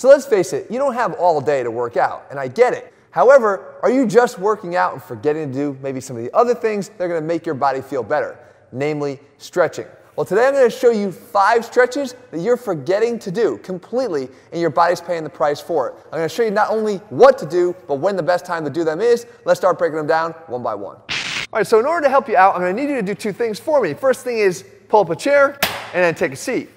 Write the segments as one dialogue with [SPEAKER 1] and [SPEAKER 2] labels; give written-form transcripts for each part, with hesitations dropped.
[SPEAKER 1] So let's face it, you don't have all day to work out, and I get it. However, are you just working out and forgetting to do maybe some of the other things that are going to make your body feel better, namely stretching? Well, today I'm going to show you 5 stretches that you're forgetting to do completely, and your body's paying the price for it. I'm going to show you not only what to do, but when the best time to do them is. Let's start breaking them down one by one. All right, so in order to help you out, I'm going to need you to do 2 things for me. First thing is pull up a chair and then take a seat.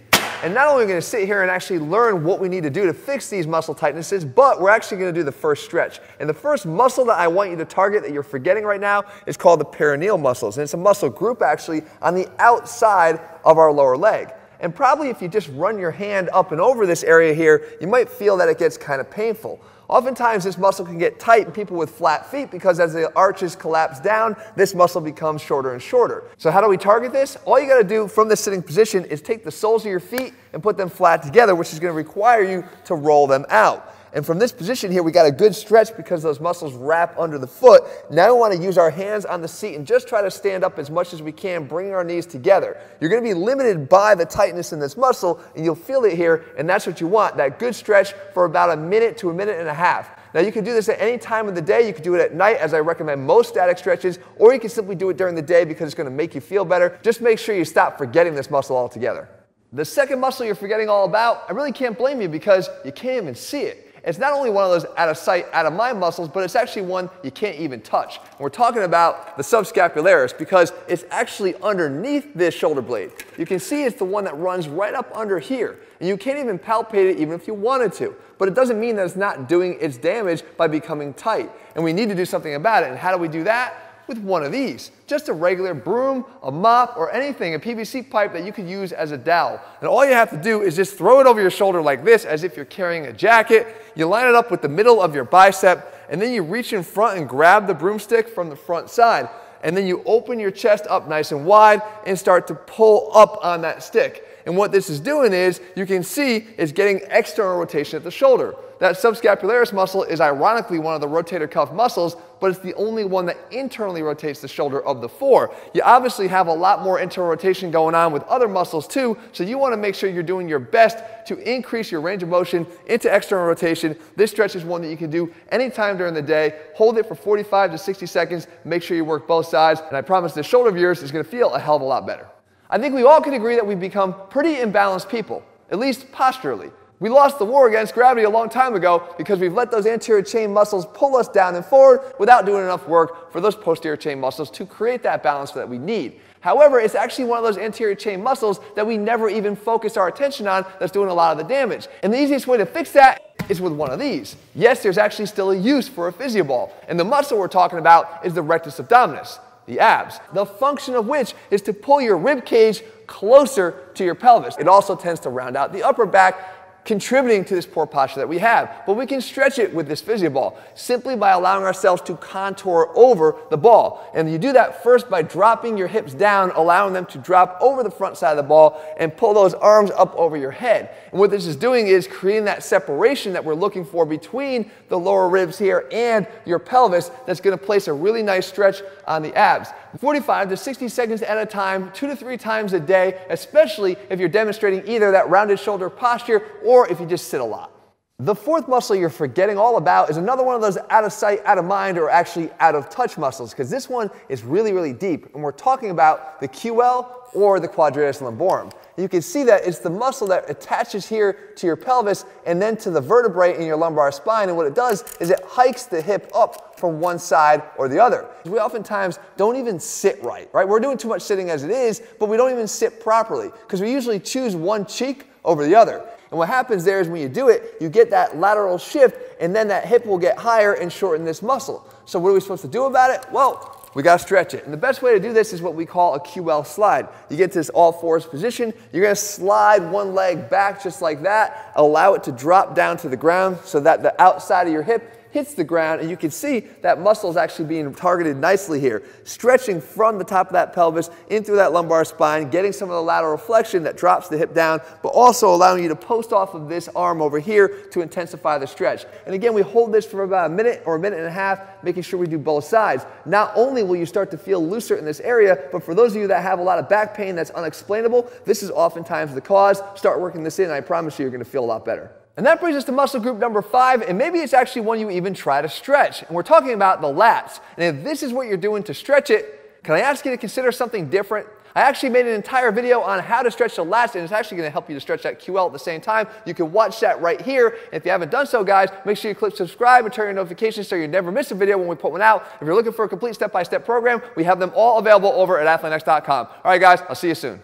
[SPEAKER 1] And not only are we going to sit here and actually learn what we need to do to fix these muscle tightnesses, but we're actually going to do the first stretch. And the first muscle that I want you to target that you're forgetting right now is called the peroneal muscles. And it's a muscle group actually on the outside of our lower leg. And probably if you just run your hand up and over this area here, you might feel that it gets kind of painful. Oftentimes this muscle can get tight in people with flat feet because as the arches collapse down, this muscle becomes shorter and shorter. So how do we target this? All you got to do from this sitting position is take the soles of your feet and put them flat together, which is going to require you to roll them out. And from this position here, we got a good stretch because those muscles wrap under the foot. Now we want to use our hands on the seat and just try to stand up as much as we can, bringing our knees together. You're going to be limited by the tightness in this muscle, and you'll feel it here, and that's what you want, that good stretch for about a minute to a minute and a half. Now you can do this at any time of the day. You can do it at night, as I recommend most static stretches, or you can simply do it during the day because it's going to make you feel better. Just make sure you stop forgetting this muscle altogether. The second muscle you're forgetting all about, I really can't blame you because you can't even see it. It's not only one of those out of sight, out of mind muscles, but it's actually one you can't even touch. And we're talking about the subscapularis because it's actually underneath this shoulder blade. You can see it's the one that runs right up under here. And you can't even palpate it even if you wanted to. But it doesn't mean that it's not doing its damage by becoming tight. And we need to do something about it. And how do we do that? With one of these. Just a regular broom, a mop, or anything, a PVC pipe that you could use as a dowel. And all you have to do is just throw it over your shoulder like this, as if you're carrying a jacket. You line it up with the middle of your bicep, and then you reach in front and grab the broomstick from the front side. And then you open your chest up nice and wide and start to pull up on that stick. And what this is doing is, you can see, is getting external rotation at the shoulder. That subscapularis muscle is ironically one of the rotator cuff muscles, but it's the only one that internally rotates the shoulder of the 4. You obviously have a lot more internal rotation going on with other muscles too, so you want to make sure you're doing your best to increase your range of motion into external rotation. This stretch is one that you can do anytime during the day. Hold it for 45 to 60 seconds. Make sure you work both sides, and I promise this shoulder of yours is going to feel a hell of a lot better. I think we all can agree that we've become pretty imbalanced people, at least posturally. We lost the war against gravity a long time ago because we've let those anterior chain muscles pull us down and forward without doing enough work for those posterior chain muscles to create that balance that we need. However, it's actually one of those anterior chain muscles that we never even focus our attention on that's doing a lot of the damage. And the easiest way to fix that is with one of these. Yes, there's actually still a use for a physio ball. And the muscle we're talking about is the rectus abdominis, the abs, the function of which is to pull your rib cage closer to your pelvis. It also tends to round out the upper back, contributing to this poor posture that we have. But we can stretch it with this physio ball simply by allowing ourselves to contour over the ball. And you do that first by dropping your hips down, allowing them to drop over the front side of the ball and pull those arms up over your head. And what this is doing is creating that separation that we're looking for between the lower ribs here and your pelvis that's going to place a really nice stretch on the abs. 45 to 60 seconds at a time, 2 to 3 times a day, especially if you're demonstrating either that rounded shoulder posture or if you just sit a lot. The fourth muscle you're forgetting all about is another one of those out of sight, out of mind, or actually out of touch muscles, because this one is really, really deep. And we're talking about the QL or the quadratus lumborum. You can see that it's the muscle that attaches here to your pelvis and then to the vertebrae in your lumbar spine. And what it does is it hikes the hip up from one side or the other. We oftentimes don't even sit right? We're doing too much sitting as it is, but we don't even sit properly because we usually choose one cheek over the other. And what happens there is when you do it, you get that lateral shift, and then that hip will get higher and shorten this muscle. So what are we supposed to do about it? Well, we got to stretch it. And the best way to do this is what we call a QL slide. You get to this all-fours position. You're going to slide one leg back just like that. Allow it to drop down to the ground so that the outside of your hip hits the ground, and you can see that muscle is actually being targeted nicely here, stretching from the top of that pelvis in through that lumbar spine, getting some of the lateral flexion that drops the hip down, but also allowing you to post off of this arm over here to intensify the stretch. And again, we hold this for about a minute or a minute and a half, making sure we do both sides. Not only will you start to feel looser in this area, but for those of you that have a lot of back pain that's unexplainable, this is oftentimes the cause. Start working this in, and I promise you, you're going to feel a lot better. And that brings us to muscle group number 5, and maybe it's actually one you even try to stretch. And we're talking about the lats. And if this is what you're doing to stretch it, can I ask you to consider something different? I actually made an entire video on how to stretch the lats, and it's actually going to help you to stretch that QL at the same time. You can watch that right here. And if you haven't done so, guys, make sure you click subscribe and turn your notifications so you never miss a video when we put one out. If you're looking for a complete step-by-step program, we have them all available over at ATHLEAN-X.com. All right, guys, I'll see you soon.